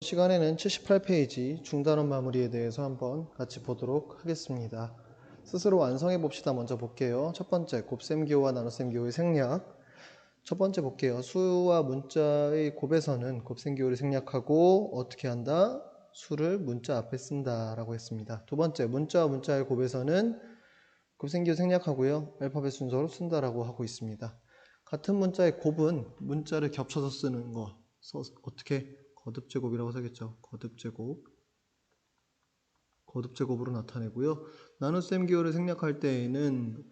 시간에는 78페이지 중단원 마무리에 대해서 한번 같이 보도록 하겠습니다. 스스로 완성해 봅시다. 먼저 볼게요. 첫 번째, 곱셈 기호와 나눗셈 기호의 생략. 첫 번째 볼게요. 수와 문자의 곱에서는 곱셈 기호를 생략하고 어떻게 한다? 수를 문자 앞에 쓴다 라고 했습니다. 두 번째, 문자와 문자의 곱에서는 곱셈 기호 생략하고요. 알파벳 순서로 쓴다라고 하고 있습니다. 같은 문자의 곱은 문자를 겹쳐서 쓰는 거. 어떻게? 거듭제곱이라고 써야겠죠. 거듭제곱으로 나타내고요. 나눗셈 기호를 생략할 때에는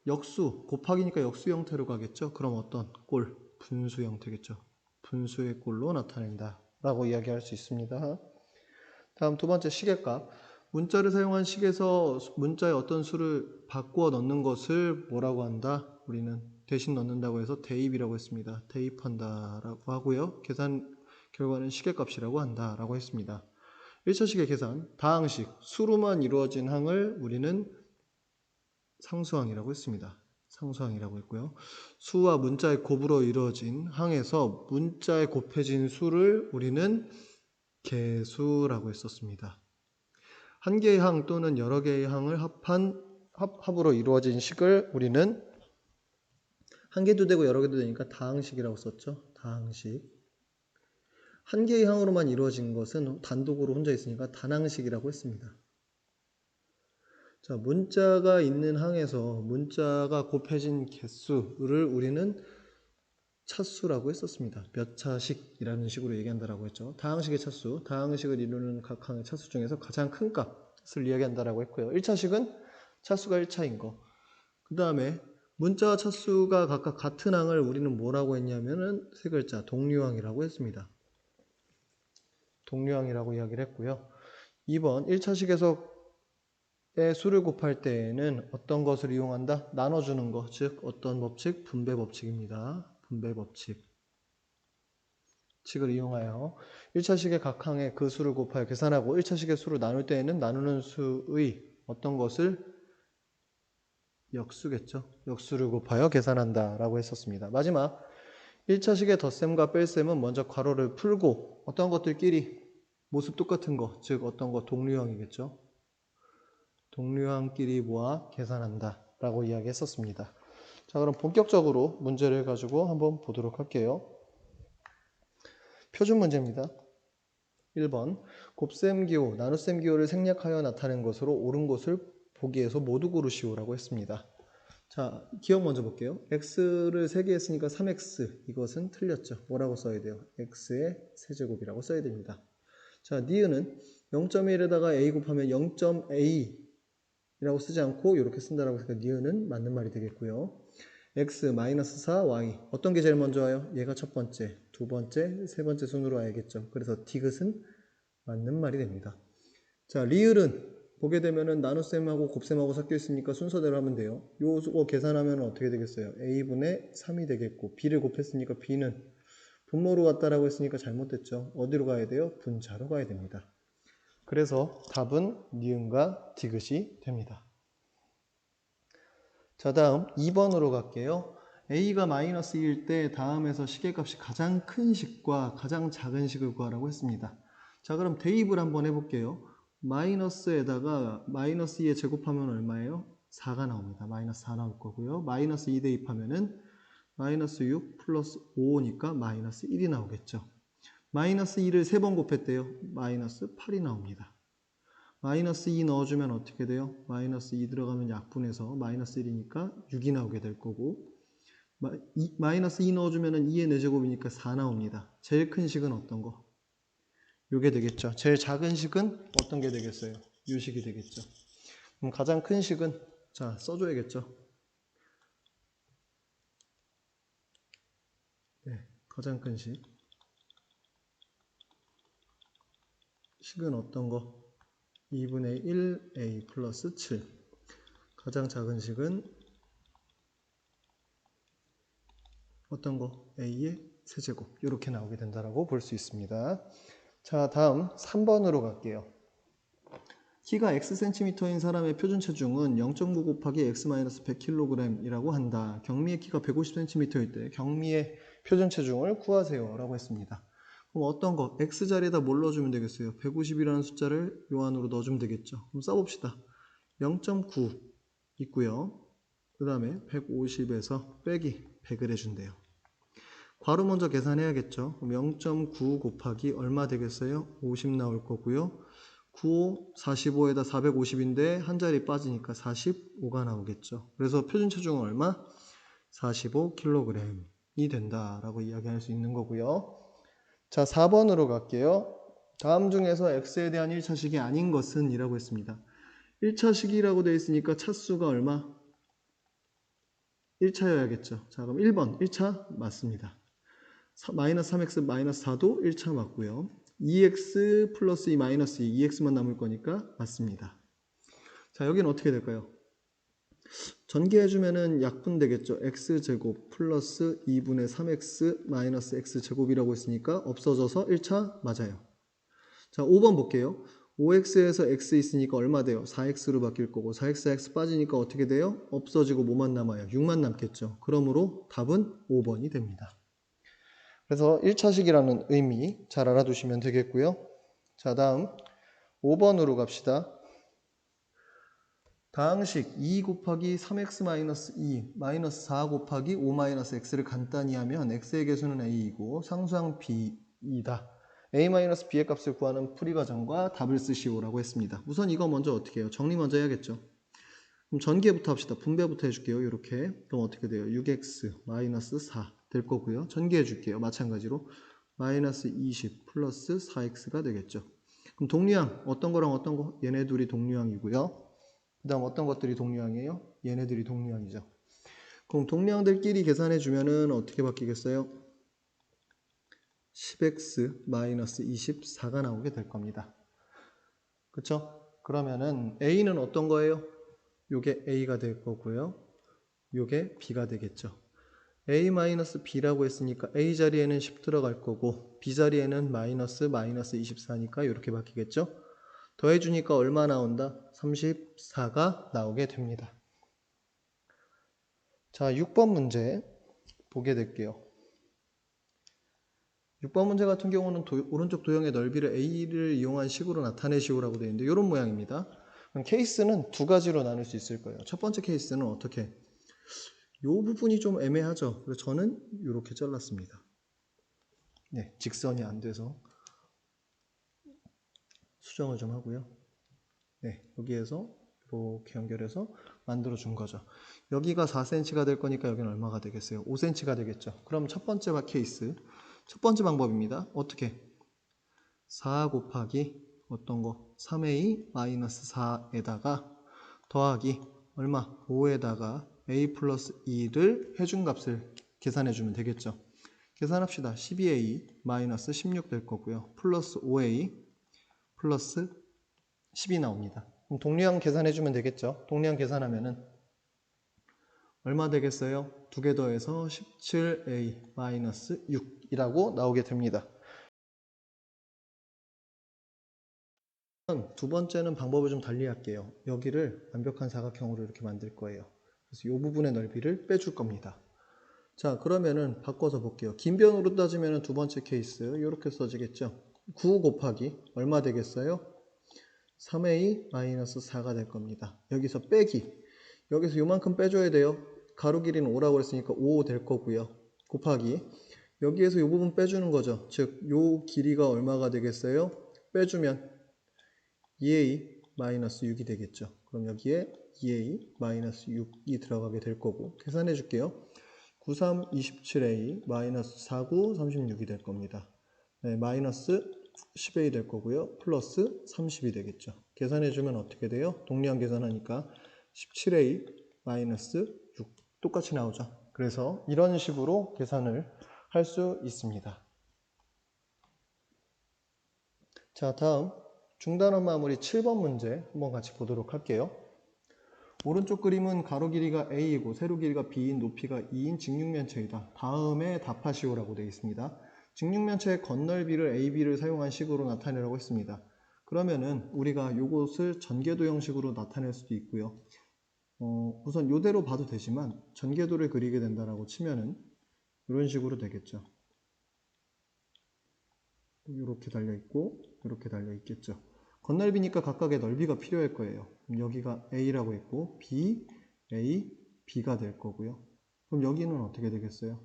역수, 곱하기니까 역수 형태로 가겠죠. 그럼 어떤 꼴? 분수 형태겠죠. 분수의 꼴로 나타낸다 라고 이야기할 수 있습니다. 다음 두 번째, 시계값. 문자를 사용한 식에서 문자의 어떤 수를 바꾸어 넣는 것을 뭐라고 한다? 우리는 대신 넣는다고 해서 대입이라고 했습니다. 대입한다라고 하고요. 계산 결과는 시계값이라고 한다라고 했습니다. 1차 식의 계산, 다항식, 수로만 이루어진 항을 우리는 상수항이라고 했습니다. 상수항이라고 했고요. 수와 문자의 곱으로 이루어진 항에서 문자에 곱해진 수를 우리는 개수라고 했었습니다. 한 개의 항 또는 여러 개의 항을 합으로 이루어진 식을 우리는 한 개도 되고 여러 개도 되니까 다항식이라고 썼죠. 다항식. 한 개의 항으로만 이루어진 것은 단독으로 혼자 있으니까 단항식이라고 했습니다. 자, 문자가 있는 항에서 문자가 곱해진 개수를 우리는 차수라고 했었습니다. 몇 차식이라는 식으로 얘기한다라고 했죠. 다항식의 차수, 다항식을 이루는 각 항의 차수 중에서 가장 큰 값을 이야기한다라고 했고요. 1차식은 차수가 1차인 거. 그 다음에 문자와 차수가 각각 같은 항을 우리는 뭐라고 했냐면은 세 글자 동류항이라고 했습니다. 동류항이라고 이야기를 했고요. 2번 1차식에서의 수를 곱할 때에는 어떤 것을 이용한다? 나눠주는 것, 즉 어떤 법칙? 분배 법칙입니다. 분배 법칙. 칙을 이용하여 1차식의 각 항에 그 수를 곱하여 계산하고 1차식의 수를 나눌 때에는 나누는 수의 어떤 것을 역수겠죠. 역수를 곱하여 계산한다 라고 했었습니다. 마지막 1차식의 덧셈과 뺄셈은 먼저 괄호를 풀고 어떤 것들끼리 모습 똑같은 거, 즉 어떤 거 동류항이겠죠. 동류항끼리 모아 계산한다 라고 이야기했었습니다. 자, 그럼 본격적으로 문제를 가지고 한번 보도록 할게요. 표준 문제입니다. 1번 곱셈 기호, 나눗셈 기호를 생략하여 나타낸 것으로 옳은 것을 보기에서 모두 고르시오라고 했습니다. 자, 기억 먼저 볼게요. x를 3개 했으니까 3x, 이것은 틀렸죠. 뭐라고 써야 돼요? x의 세제곱이라고 써야 됩니다. 자, 니은은 0.1에다가 a 곱하면 0.a 라고 쓰지 않고 이렇게 쓴다라고 했으니까 니은은 맞는 말이 되겠고요. x 마이너스 4y 어떤 게 제일 먼저 와요? 얘가 첫 번째, 두 번째, 세 번째 순으로 와야겠죠. 그래서 디귿은 맞는 말이 됩니다. 자, 리을은 보게 되면은 나눗셈하고 곱셈하고 섞여 있으니까 순서대로 하면 돼요. 요거 계산하면 어떻게 되겠어요? a분의 3이 되겠고 b를 곱했으니까 b는 분모로 갔다라고 했으니까 잘못됐죠. 어디로 가야 돼요? 분자로 가야 됩니다. 그래서 답은 니은과 디귿이 됩니다. 자, 다음 2번으로 갈게요. a가 마이너스 2일 때 다음에서 시계값이 가장 큰 식과 가장 작은 식을 구하라고 했습니다. 자, 그럼 대입을 한번 해볼게요. 마이너스에다가 마이너스 2에 제곱하면 얼마예요? 4가 나옵니다. 마이너스 4 나올 거고요. 마이너스 2 대입하면은 마이너스 6 플러스 5니까 마이너스 1이 나오겠죠. 마이너스 2를 3번 곱했대요. 마이너스 8이 나옵니다. 마이너스 2 넣어주면 어떻게 돼요? 마이너스 2 들어가면 약분해서 마이너스 1이니까 6이 나오게 될 거고, 마이너스 2 넣어주면 2의 4제곱이니까 4 나옵니다. 제일 큰 식은 어떤 거? 요게 되겠죠. 제일 작은 식은 어떤 게 되겠어요? 요 식이 되겠죠. 그럼 가장 큰 식은 자, 써줘야겠죠. 네, 가장 큰 식. 식은 어떤 거? 2분의 1a 플러스 7. 가장 작은 식은 어떤 거? a의 세제곱. 이렇게 나오게 된다고 볼 수 있습니다. 자, 다음 3번으로 갈게요. 키가 xcm인 사람의 표준 체중은 0.9 곱하기 x-100kg이라고 한다. 경미의 키가 150cm일 때 경미의 표준 체중을 구하세요 라고 했습니다. 그럼 어떤 거? x자리에다 뭘 넣어주면 되겠어요? 150이라는 숫자를 요 안으로 넣어주면 되겠죠. 그럼 써봅시다. 0.9 있고요. 그 다음에 150에서 빼기 100을 해준대요. 괄호 먼저 계산해야겠죠. 그럼 0.9 곱하기 얼마 되겠어요? 50 나올 거고요. 95, 45에다 450인데 한 자리 빠지니까 45가 나오겠죠. 그래서 표준 체중은 얼마? 45kg이 된다라고 이야기할 수 있는 거고요. 자, 4번으로 갈게요. 다음 중에서 x에 대한 1차식이 아닌 것은 이라고 했습니다. 1차식이라고 되어 있으니까 차수가 얼마? 1차여야겠죠. 자, 그럼 1번 1차 맞습니다. 마이너스 3x 마이너스 4도 1차 맞고요. 2x 플러스 2 마이너스 2, 2x만 남을 거니까 맞습니다. 자, 여기는 어떻게 될까요? 전개해주면은 약분 되겠죠. x제곱 플러스 2분의 3x 마이너스 x제곱이라고 했으니까 없어져서 1차 맞아요. 자, 5번 볼게요. 5x에서 x 있으니까 얼마 돼요? 4x로 바뀔 거고 4x 빠지니까 어떻게 돼요? 없어지고 뭐만 남아요? 6만 남겠죠. 그러므로 답은 5번이 됩니다. 그래서 1차식이라는 의미 잘 알아두시면 되겠고요. 자, 다음 5번으로 갑시다. 다항식 2 곱하기 3x-2 마이너스 4 곱하기 5-x를 간단히 하면 x의 개수는 a이고 상수항 b이다. a-b의 값을 구하는 풀이 과정과 답을 쓰시오라고 했습니다. 우선 이거 먼저 어떻게 해요? 정리 먼저 해야겠죠. 그럼 전개부터 합시다. 분배부터 해줄게요. 이렇게. 그럼 어떻게 돼요? 6x 마이너스 4 될 거고요. 전개해 줄게요. 마찬가지로 마이너스 20 플러스 4x가 되겠죠. 그럼 동류항 어떤 거랑 어떤 거? 얘네 둘이 동류항이고요. 그 다음 어떤 것들이 동류항이에요? 얘네들이 동류항이죠. 그럼 동류항들끼리 계산해 주면은 어떻게 바뀌겠어요? 10x 마이너스 24가 나오게 될 겁니다. 그쵸? 그러면은 a는 어떤 거예요? 요게 a가 될 거고요. 요게 b가 되겠죠. a-b라고 했으니까 a 자리에는 10 들어갈 거고 b 자리에는 마이너스 24니까 이렇게 바뀌겠죠. 더해주니까 얼마 나온다? 34가 나오게 됩니다. 자, 6번 문제 보게 될게요. 6번 문제 같은 경우는 오른쪽 도형의 넓이를 a를 이용한 식으로 나타내시오라고 되어 있는데 이런 모양입니다. 그럼 케이스는 두 가지로 나눌 수 있을 거예요. 첫 번째 케이스는 어떻게? 이 부분이 좀 애매하죠. 그래서 저는 이렇게 잘랐습니다. 네, 직선이 안 돼서 수정을 좀 하고요. 네, 여기에서 이렇게 연결해서 만들어 준 거죠. 여기가 4cm가 될 거니까 여기는 얼마가 되겠어요? 5cm가 되겠죠. 그럼 첫 번째 케이스, 첫 번째 방법입니다. 어떻게? 4 곱하기 어떤 거? 3a 마이너스 4에다가 더하기 얼마? 5에다가 a 플러스 2를 해준 값을 계산해 주면 되겠죠. 계산합시다. 12a 마이너스 16 될 거고요. 플러스 5a 플러스 10이 나옵니다. 그럼 동류항 계산해 주면 되겠죠. 동류항 계산하면은 얼마 되겠어요? 두 개 더해서 17a 마이너스 6이라고 나오게 됩니다. 두 번째는 방법을 좀 달리 할게요. 여기를 완벽한 사각형으로 이렇게 만들 거예요. 그래서 이 부분의 넓이를 빼줄 겁니다. 자, 그러면은 바꿔서 볼게요. 긴 변으로 따지면 두 번째 케이스 이렇게 써지겠죠. 9 곱하기 얼마 되겠어요? 3a-4가 될 겁니다. 여기서 빼기. 여기서 요만큼 빼줘야 돼요. 가로 길이는 5라고 했으니까 5 될 거고요. 곱하기. 여기에서 이 부분 빼주는 거죠. 즉, 요 길이가 얼마가 되겠어요? 빼주면 2a-6이 되겠죠. 그럼 여기에 2a-6이 들어가게 될 거고 계산해 줄게요. 93, 27a, 마이너스 49, 36이 될 겁니다. 네, 마이너스 10a 될 거고요. 플러스 30이 되겠죠. 계산해 주면 어떻게 돼요? 동류항 계산하니까 17a 마이너스 6 똑같이 나오죠. 그래서 이런 식으로 계산을 할 수 있습니다. 자, 다음 중단원 마무리 7번 문제 한번 같이 보도록 할게요. 오른쪽 그림은 가로 길이가 a이고 세로 길이가 b인 높이가 2인 직육면체이다. 다음에 답하시오라고 되어 있습니다. 직육면체의 건널비를 ab를 사용한 식으로 나타내라고 했습니다. 그러면은 우리가 이것을 전개도 형식으로 나타낼 수도 있고요. 우선 이대로 봐도 되지만 전개도를 그리게 된다라고 치면은 이런 식으로 되겠죠. 이렇게 달려 있고 이렇게 달려 있겠죠. 건널비니까 각각의 넓이가 필요할 거예요. 그럼 여기가 A라고 했고 B, A, B가 될 거고요. 그럼 여기는 어떻게 되겠어요?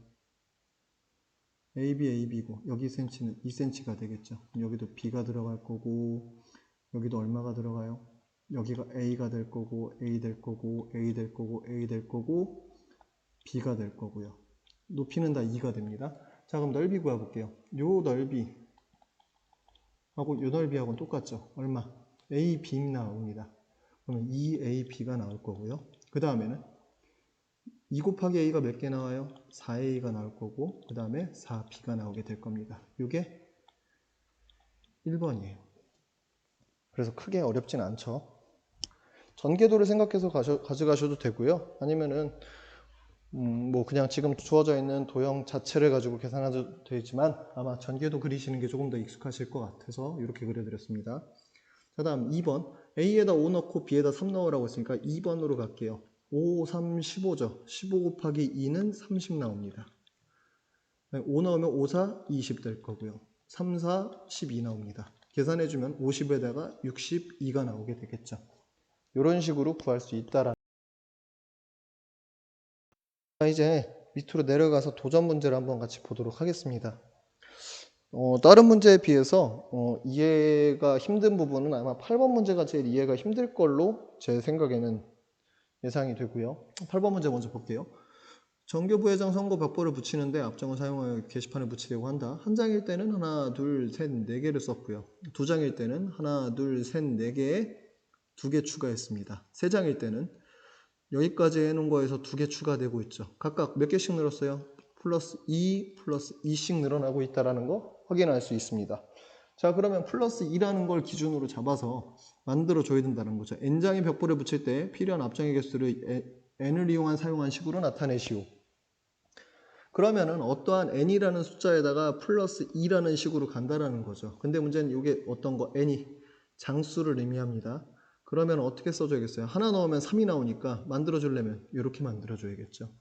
AB, AB고 여기 cm는 2cm가 되겠죠. 여기도 B가 들어갈 거고 여기도 얼마가 들어가요? 여기가 A가 될 거고 A 될 거고 A 될 거고 A 될 거고 B가 될 거고요. 높이는 다 2가 됩니다. 자, 그럼 넓이 구해볼게요. 요 넓이하고 요 넓이하고는 똑같죠. 얼마? AB 나옵니다. 그러면 2AB가 나올 거고요. 그 다음에는 2 곱하기 A가 몇 개 나와요? 4A가 나올 거고 그 다음에 4B가 나오게 될 겁니다. 이게 1번이에요. 그래서 크게 어렵진 않죠. 전개도를 생각해서 가져가셔도 되고요. 아니면은 뭐 그냥 지금 주어져 있는 도형 자체를 가지고 계산하셔도 되지만 아마 전개도 그리시는 게 조금 더 익숙하실 것 같아서 이렇게 그려드렸습니다. 자, 다음 2번. A에다 5 넣고 B에다 3 넣으라고 했으니까 2번으로 갈게요. 5, 3, 15죠. 15 곱하기 2는 30 나옵니다. 5 넣으면 5, 4, 20 될 거고요. 3, 4, 12 나옵니다. 계산해주면 50에다가 62가 나오게 되겠죠. 이런 식으로 구할 수 있다라는. 자, 이제 밑으로 내려가서 도전 문제를 한번 같이 보도록 하겠습니다. 다른 문제에 비해서 이해가 힘든 부분은 아마 8번 문제가 제일 이해가 힘들 걸로 제 생각에는 예상이 되고요. 8번 문제 먼저 볼게요. 정교부회장 선거 벽보를 붙이는데 앞장을 사용하여 게시판에 붙이려고 한다. 한 장일 때는 하나, 둘, 셋, 네 개를 썼고요. 두 장일 때는 하나, 둘, 셋, 네 개에 2개 추가했습니다. 세 장일 때는 여기까지 해놓은 거에서 2개 추가되고 있죠. 각각 몇 개씩 늘었어요? 플러스 2, 플러스 2씩 늘어나고 있다는 거 확인할 수 있습니다. 자, 그러면 플러스 2라는 걸 기준으로 잡아서 만들어줘야 된다는 거죠. n장의 벽보를 붙일 때 필요한 앞장의 개수를 n을 이용한 사용한 식으로 나타내시오. 그러면은 어떠한 n이라는 숫자에다가 플러스 2라는 식으로 간다라는 거죠. 근데 문제는 이게 어떤 거? n이 장수를 의미합니다. 그러면 어떻게 써줘야겠어요? 하나 넣으면 3이 나오니까 만들어주려면 이렇게 만들어줘야겠죠.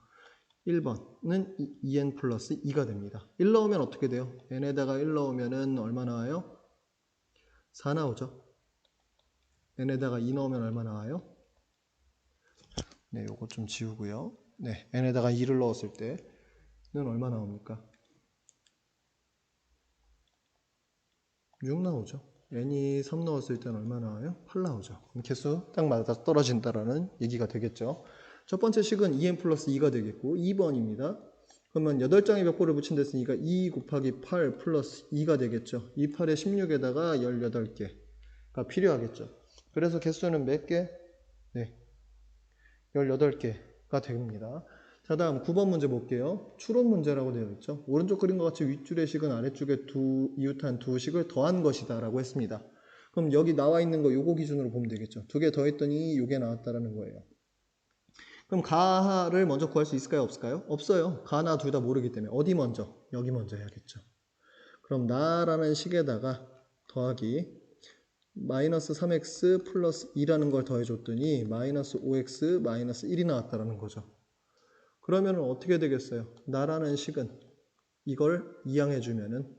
1번은 2n 플러스 2가 됩니다. 1 넣으면 어떻게 돼요? n에다가 1 넣으면 얼마 나와요? 4 나오죠. n에다가 2 넣으면 얼마 나와요? 네, 요거 좀 지우고요. 네, n에다가 2를 넣었을 때는 얼마 나옵니까? 6 나오죠. n이 3 넣었을 때는 얼마 나와요? 8 나오죠. 그럼 개수 딱 맞아 떨어진다라는 얘기가 되겠죠. 첫 번째 식은 2n 플러스 2가 되겠고 2번입니다. 그러면 8장의 벽보를 붙인 됐으니까 2 곱하기 8 플러스 2가 되겠죠. 2, 8에 16에다가 18개가 필요하겠죠. 그래서 개수는 몇 개? 네, 18개가 됩니다. 자, 다음 9번 문제 볼게요. 추론 문제라고 되어 있죠. 오른쪽 그림과 같이 윗줄의 식은 아래쪽에 이웃한 두 식을 더한 것이다 라고 했습니다. 그럼 여기 나와 있는 거 요거 기준으로 보면 되겠죠. 2개 더했더니 요게 나왔다라는 거예요. 그럼 가를 먼저 구할 수 있을까요? 없을까요? 없어요. 가나 둘 다 모르기 때문에. 어디 먼저? 여기 먼저 해야겠죠. 그럼 나라는 식에다가 더하기 마이너스 3x 플러스 2라는 걸 더해줬더니 마이너스 5x 마이너스 1이 나왔다라는 거죠. 그러면 어떻게 되겠어요? 나라는 식은 이걸 이항해주면은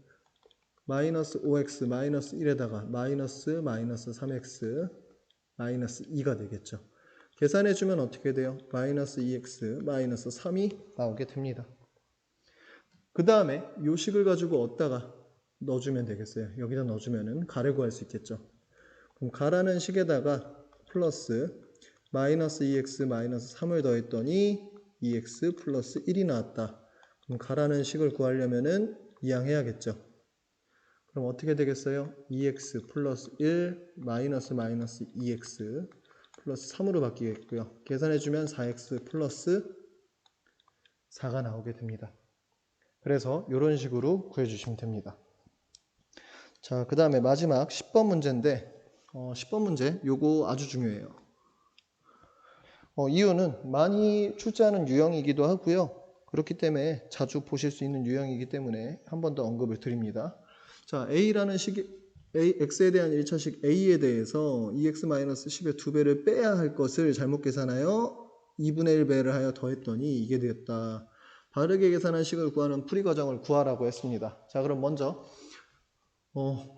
마이너스 5x 마이너스 1에다가 마이너스 3x 마이너스 2가 되겠죠. 계산해주면 어떻게 돼요? 마이너스 2x 마이너스 3이 나오게 됩니다. 그 다음에 이 식을 가지고 어디다가 넣어주면 되겠어요? 여기다 넣어주면은 가를 구할 수 있겠죠. 그럼 가라는 식에다가 플러스 마이너스 2x 마이너스 3을 더했더니 2x 플러스 1이 나왔다. 그럼 가라는 식을 구하려면은 이항해야겠죠. 그럼 어떻게 되겠어요? 2x 플러스 1 마이너스 2x 플러스 3으로 바뀌겠고요. 계산해주면 4x 플러스 4가 나오게 됩니다. 그래서 이런 식으로 구해주시면 됩니다. 자, 그 다음에 마지막 10번 문제인데 10번 문제 요거 아주 중요해요. 이유는 많이 출제하는 유형이기도 하고요. 그렇기 때문에 자주 보실 수 있는 유형이기 때문에 한 번 더 언급을 드립니다. 자, A라는 x에 대한 1차식 A에 대해서 2x-10의 2배를 빼야 할 것을 잘못 계산하여 2분의 1배를 하여 더했더니 이게 되었다. 바르게 계산한 식을 구하는 풀이 과정을 구하라고 했습니다. 자, 그럼 먼저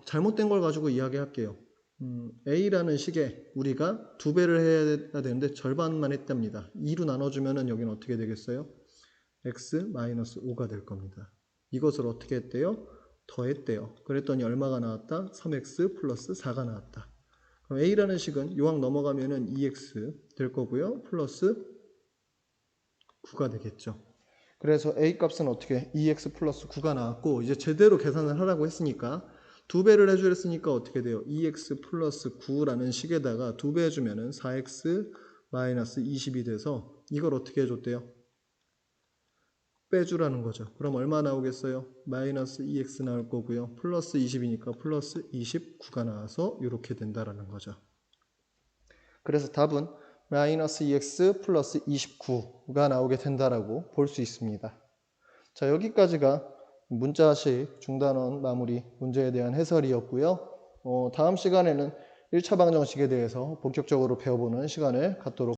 잘못된 걸 가지고 이야기할게요. A라는 식에 우리가 2배를 해야 되는데 절반만 했답니다. 2로 나눠주면은 여기는 어떻게 되겠어요? x-5가 될 겁니다. 이것을 어떻게 했대요? 더했대요. 그랬더니 얼마가 나왔다? 3x 플러스 4가 나왔다. 그럼 A라는 식은 요항 넘어가면은 2x 될 거고요. 플러스 9가 되겠죠. 그래서 A 값은 어떻게 2x 플러스 9가 나왔고, 이제 제대로 계산을 하라고 했으니까 2배를 해주랬으니까 어떻게 돼요? 2x 플러스 9라는 식에다가 2배 해주면은 4x 마이너스 20이 돼서 이걸 어떻게 해줬대요? 빼주라는 거죠. 그럼 얼마 나오겠어요? 마이너스 2x 나올 거고요. 플러스 20이니까 플러스 29가 나와서 이렇게 된다라는 거죠. 그래서 답은 마이너스 2x 플러스 29가 나오게 된다라고 볼 수 있습니다. 자, 여기까지가 문자식 중단원 마무리 문제에 대한 해설이었고요. 다음 시간에는 1차 방정식에 대해서 본격적으로 배워보는 시간을 갖도록